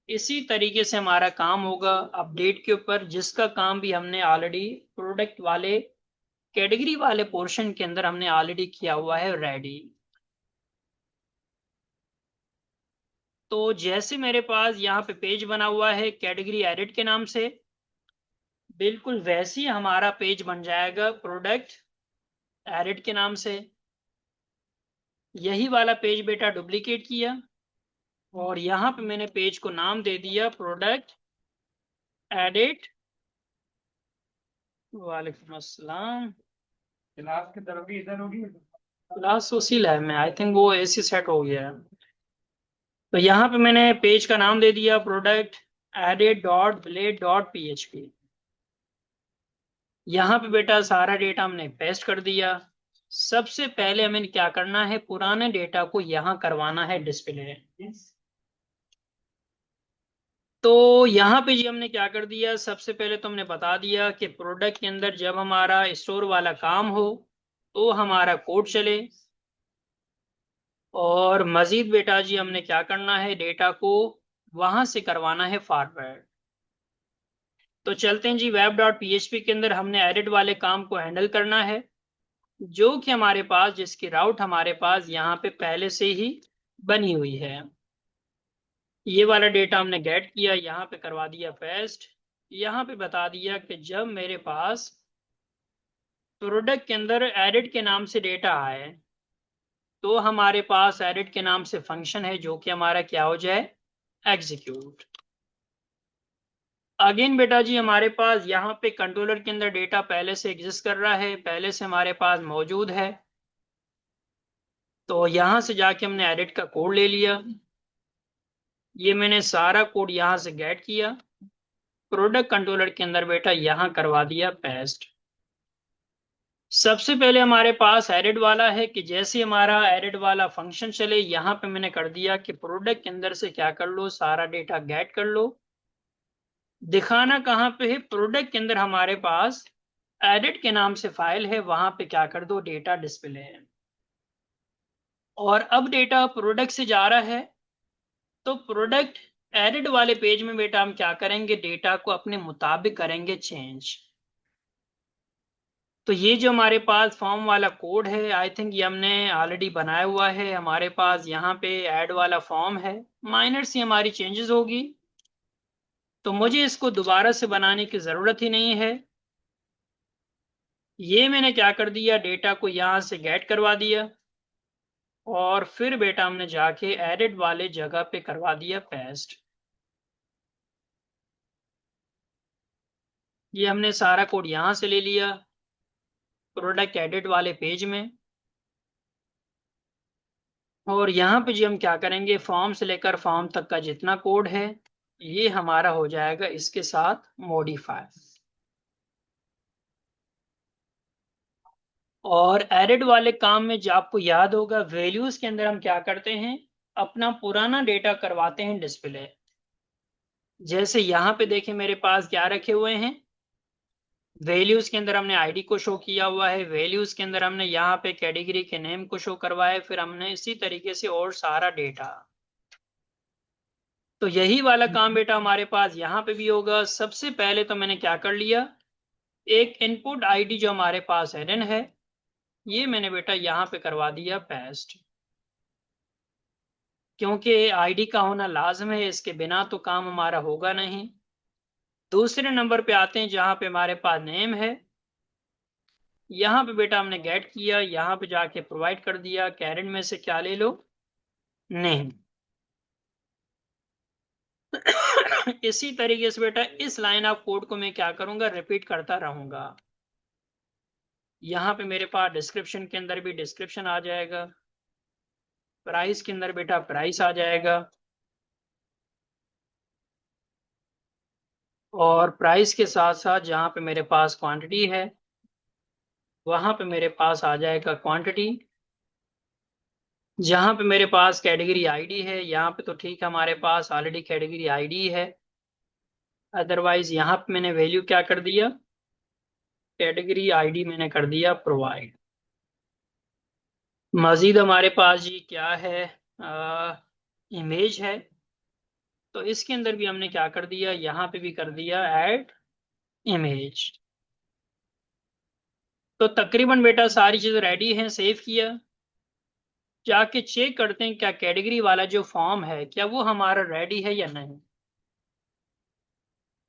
इसी तरीके से हमारा काम होगा अपडेट के ऊपर, जिसका काम भी हमने ऑलरेडी प्रोडक्ट वाले कैटेगरी वाले पोर्शन के अंदर हमने ऑलरेडी किया हुआ है रेडी। तो जैसे मेरे पास यहाँ पे पेज बना हुआ है कैटेगरी एडिट के नाम से, बिल्कुल वैसे ही हमारा पेज बन जाएगा प्रोडक्ट एडिट के नाम से। यही वाला पेज बेटा डुप्लीकेट किया और यहाँ पे मैंने पेज को नाम दे दिया प्रोडक्ट एडिट। वालेकुम अस्सलाम। क्लास की तरफ भी इधर होगी। क्लास उसी लैब में, आई थिंक वो एसी सेट हो गया है। तो यहाँ पे मैंने पेज का नाम दे दिया product edit dot blade dot PHP। यहाँ पे बेटा सारा डेटा हमने पेस्ट कर दिया। सबसे पहले हमें क्या करना है, पुराने डेटा को यहाँ करवाना है डिस्प्ले। तो यहाँ पे जी हमने क्या कर दिया, सबसे पहले तो हमने बता दिया कि प्रोडक्ट के अंदर जब हमारा स्टोर वाला काम हो तो हमारा कोड चले। और मजीद बेटा जी हमने क्या करना है, डेटा को वहां से करवाना है फॉरवर्ड। तो चलते हैं जी, वेब डॉट PHP के अंदर हमने एडिट वाले काम को हैंडल करना है, जो कि हमारे पास जिसकी राउट हमारे पास यहाँ पे पहले से ही बनी हुई है। ये वाला डेटा हमने गेट किया, यहाँ पे करवा दिया पेस्ट। यहाँ पे बता दिया कि जब मेरे पास प्रोडक्ट के अंदर एडिट के नाम से डेटा आए तो हमारे पास एडिट के नाम से फंक्शन है जो कि हमारा क्या हो जाए, एग्जीक्यूट। अगेन बेटा जी हमारे पास यहाँ पे कंट्रोलर के अंदर डेटा पहले से एग्जिस्ट कर रहा है, पहले से हमारे पास मौजूद है। तो यहाँ से जाके हमने एडिट का कोड ले लिया। ये मैंने सारा कोड यहाँ से गेट किया, प्रोडक्ट कंट्रोलर के अंदर बेटा यहाँ करवा दिया पेस्ट। सबसे पहले हमारे पास एडिट वाला है कि जैसे हमारा एडिट वाला फंक्शन चले, यहाँ पे मैंने कर दिया कि प्रोडक्ट के अंदर से क्या कर लो, सारा डेटा गेट कर लो। दिखाना कहाँ पे है, प्रोडक्ट के अंदर हमारे पास एडिट के नाम से फाइल है, वहां पे क्या कर दो, डेटा डिस्प्ले है। और अब डेटा प्रोडक्ट से जा रहा है तो प्रोडक्ट एडिट वाले पेज में बेटा हम क्या करेंगे, डेटा को अपने मुताबिक करेंगे चेंज। तो ये जो हमारे पास फॉर्म वाला कोड है, आई थिंक ये हमने ऑलरेडी बनाया हुआ है। हमारे पास यहाँ पे ऐड वाला फॉर्म है, माइनर सी हमारी चेंजेस होगी, तो मुझे इसको दोबारा से बनाने की ज़रूरत ही नहीं है। ये मैंने क्या कर दिया, डेटा को यहाँ से गेट करवा दिया और फिर बेटा हमने जाके एडिट वाले जगह पे करवा दिया पेस्ट। ये हमने सारा कोड यहाँ से ले लिया प्रोडक्ट एडिट वाले पेज में। और यहाँ पे जी हम क्या करेंगे, फॉर्म से लेकर फॉर्म तक का जितना कोड है ये हमारा हो जाएगा इसके साथ मॉडिफाई। और एडिट वाले काम में जो आपको याद होगा, वैल्यूज के अंदर हम क्या करते हैं, अपना पुराना डेटा करवाते हैं डिस्प्ले। जैसे यहाँ पे देखें मेरे पास क्या रखे हुए हैं, वैल्यूज के अंदर हमने आईडी को शो किया हुआ है, वैल्यूज के अंदर हमने यहाँ पे कैटेगरी के नेम को शो करवाया, फिर हमने इसी तरीके से और सारा डेटा। तो यही वाला काम बेटा हमारे पास यहाँ पे भी होगा। सबसे पहले तो मैंने क्या कर लिया, एक इनपुट आईडी जो हमारे पास हिडन है ये मैंने बेटा यहाँ पे करवा दिया पेस्ट, क्योंकि आईडी का होना लाजम है, इसके बिना तो काम हमारा होगा नहीं। दूसरे नंबर पे आते हैं जहाँ पे हमारे पास नेम है, यहाँ पे बेटा हमने गेट किया, यहाँ पे जाके प्रोवाइड कर दिया कैरेट में से क्या ले लो, नेम। इसी तरीके से बेटा इस लाइन ऑफ कोड को मैं क्या करूंगा, रिपीट करता रहूंगा। यहाँ पे मेरे पास डिस्क्रिप्शन के अंदर भी डिस्क्रिप्शन आ जाएगा, प्राइस के अंदर बेटा प्राइस आ जाएगा, और प्राइस के साथ साथ जहाँ पे मेरे पास क्वांटिटी है वहां पे मेरे पास आ जाएगा क्वांटिटी। जहाँ पे मेरे पास कैटेगरी आईडी है, यहाँ पे तो ठीक है हमारे पास ऑलरेडी कैटेगरी आईडी है, अदरवाइज यहाँ पे मैंने वैल्यू क्या कर दिया, कैटेगरी आईडी मैंने कर दिया प्रोवाइड। मजीद हमारे पास जी क्या है, इमेज है, तो इसके अंदर भी हमने क्या कर दिया, यहाँ पे भी कर दिया ऐड इमेज। तो तकरीबन बेटा सारी चीज़ रेडी है, सेव किया। जाके चेक करते हैं क्या कैटेगरी वाला जो फॉर्म है क्या वो हमारा रेडी है या नहीं।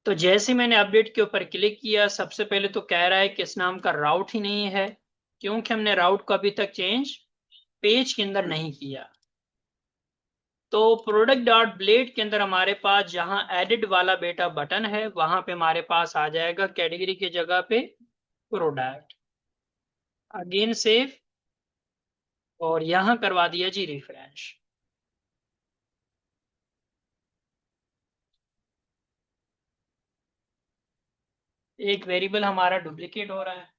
तो जैसे मैंने अपडेट के ऊपर क्लिक किया, सबसे पहले तो कह रहा है कि इस नाम का राउट ही नहीं है, क्योंकि हमने राउट को अभी तक चेंज पेज के अंदर नहीं किया। तो प्रोडक्ट डॉट ब्लेड के अंदर हमारे पास जहां एडिट वाला बेटा बटन है वहां पे हमारे पास आ जाएगा कैटेगरी की जगह पे प्रोडक्ट। अगेन सेव, और यहां करवा दिया जी रिफ्रेश। एक वेरिएबल हमारा डुप्लीकेट हो रहा है।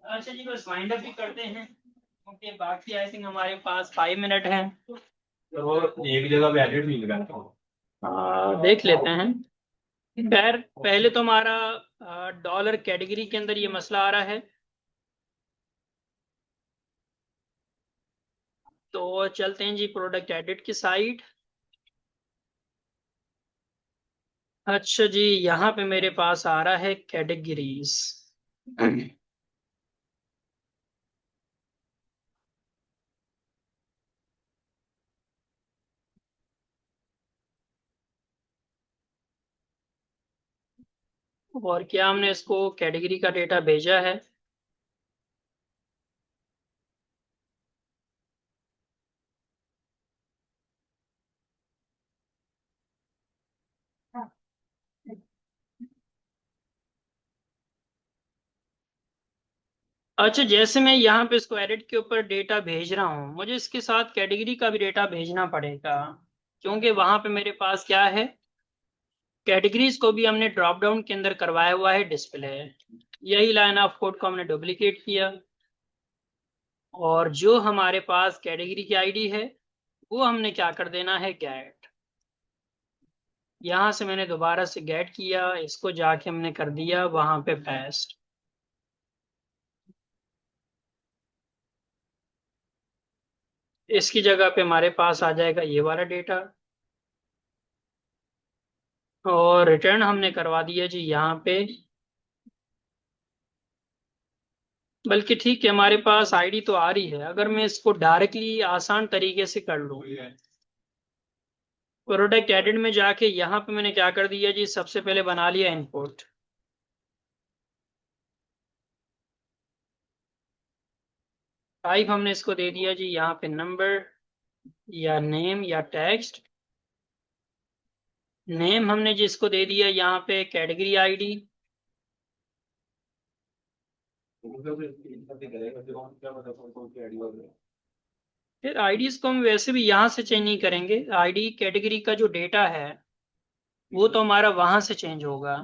अच्छा जी, बस वाइंड अप भी करते हैं क्योंकि बाकी आई थिंक हमारे पास 5 मिनट है। तो एक जगह पे एडिट नहीं लगाता हूँ। देख लेते हैं। खैर पहले तो हमारा डॉलर कैटेगरी के अंदर ये मसला आ रहा है, तो चलते हैं जी प्रोडक्ट एडिट की साइड। अच्छा जी, यहाँ पे मेरे पास आ रहा है कैटेगरीज। और क्या हमने इसको कैटेगरी का डेटा भेजा है? अच्छा, जैसे मैं यहाँ पे इसको एडिट के ऊपर डेटा भेज रहा हूँ, मुझे इसके साथ कैटेगरी का भी डेटा भेजना पड़ेगा, क्योंकि वहां पे मेरे पास क्या है, कैटेगरीज को भी हमने ड्रॉप डाउन के अंदर करवाया हुआ है डिस्प्ले। यही लाइन ऑफ कोड को हमने डुप्लीकेट किया, और जो हमारे पास कैटेगरी की आईडी है वो हमने क्या कर देना है, गेट। यहां से मैंने दोबारा से गेट किया, इसको जाके हमने कर दिया वहां पे पेस्ट। इसकी जगह पे हमारे पास आ जाएगा ये वाला डेटा, और रिटर्न हमने करवा दिया जी यहाँ पे। बल्कि ठीक है, हमारे पास आईडी तो आ रही है, अगर मैं इसको डायरेक्टली आसान तरीके से कर लूँ, प्रोडक्ट एडिट में जाके यहाँ पे मैंने क्या कर दिया जी, सबसे पहले बना लिया इनपुट। टाइप हमने इसको दे दिया जी यहाँ पे नंबर या नेम या टेक्स्ट। नेम हमने जिसको दे दिया यहाँ पे कैटेगरी आईडी। फिर आईडीज को हम वैसे भी यहाँ से चेंज नहीं करेंगे, आईडी कैटेगरी का जो डेटा है वो तो हमारा वहां से चेंज होगा।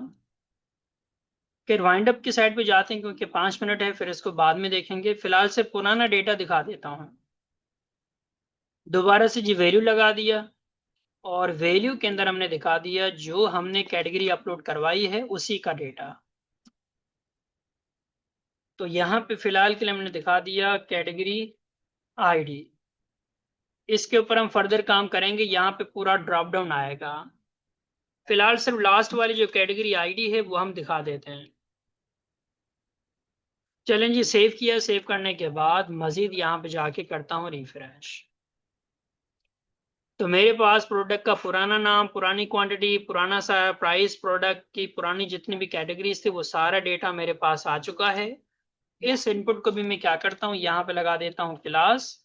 फिर वाइंड अप की साइड पे जाते हैं क्योंकि 5 मिनट है, फिर इसको बाद में देखेंगे। फिलहाल से पुराना डेटा दिखा देता हूँ। दोबारा से जी वैल्यू लगा दिया, और वैल्यू के अंदर हमने दिखा दिया जो हमने कैटेगरी अपलोड करवाई है उसी का डेटा। तो यहाँ पे फिलहाल के लिए हमने दिखा दिया कैटेगरी आईडी। इसके ऊपर हम फर्दर काम करेंगे, यहाँ पे पूरा ड्रॉप डाउन आएगा। फिलहाल सिर्फ लास्ट वाली जो कैटेगरी आईडी है वो हम दिखा देते हैं। चलें जी, सेव किया। सेव करने के बाद मजीद यहाँ पे जाके करता हूँ रिफ्रेश। तो मेरे पास प्रोडक्ट का पुराना नाम, पुरानी क्वांटिटी, पुराना सा प्राइस, प्रोडक्ट की पुरानी जितनी भी कैटेगरीज थे वो सारा डेटा मेरे पास आ चुका है। इस इनपुट को भी मैं क्या करता हूँ, यहाँ पे लगा देता हूँ क्लास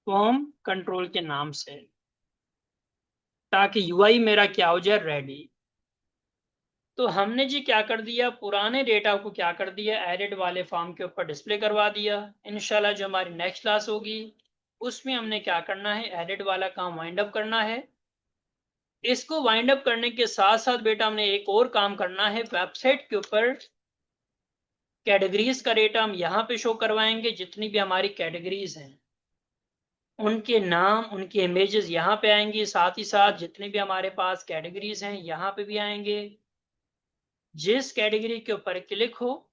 फॉर्म कंट्रोल के नाम से, ताकि यूआई मेरा क्या हो जाए, रेडी। तो हमने जी क्या कर दिया, पुराने डेटा को क्या कर दिया, एडिट वाले फॉर्म के ऊपर डिस्प्ले करवा दिया। इंशाल्लाह जो हमारी नेक्स्ट क्लास होगी उसमें हमने क्या करना है, एडिट वाला काम वाइंड अप करना है। इसको वाइंड अप करने के साथ साथ बेटा हमने एक और काम करना है, वेबसाइट के ऊपर कैटेगरीज का डेटा हम यहाँ पे शो करवाएंगे, जितनी भी हमारी कैटेगरीज हैं उनके नाम, उनकी इमेजेस यहाँ पे आएंगी, साथ ही साथ जितने भी हमारे पास कैटेगरीज हैं यहाँ पे भी आएंगे। जिस कैटेगरी के ऊपर क्लिक हो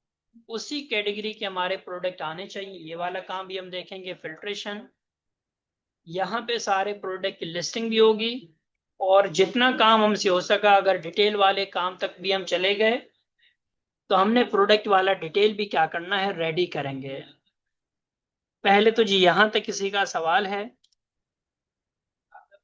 उसी कैटेगरी के हमारे प्रोडक्ट आने चाहिए, ये वाला काम भी हम देखेंगे। फिल्ट्रेशन, यहाँ पे सारे प्रोडक्ट की लिस्टिंग भी होगी, और जितना काम हमसे हो सका, अगर डिटेल वाले काम तक भी हम चले गए तो हमने प्रोडक्ट वाला डिटेल भी क्या करना है, रेडी करेंगे। पहले तो जी यहाँ तक किसी का सवाल है?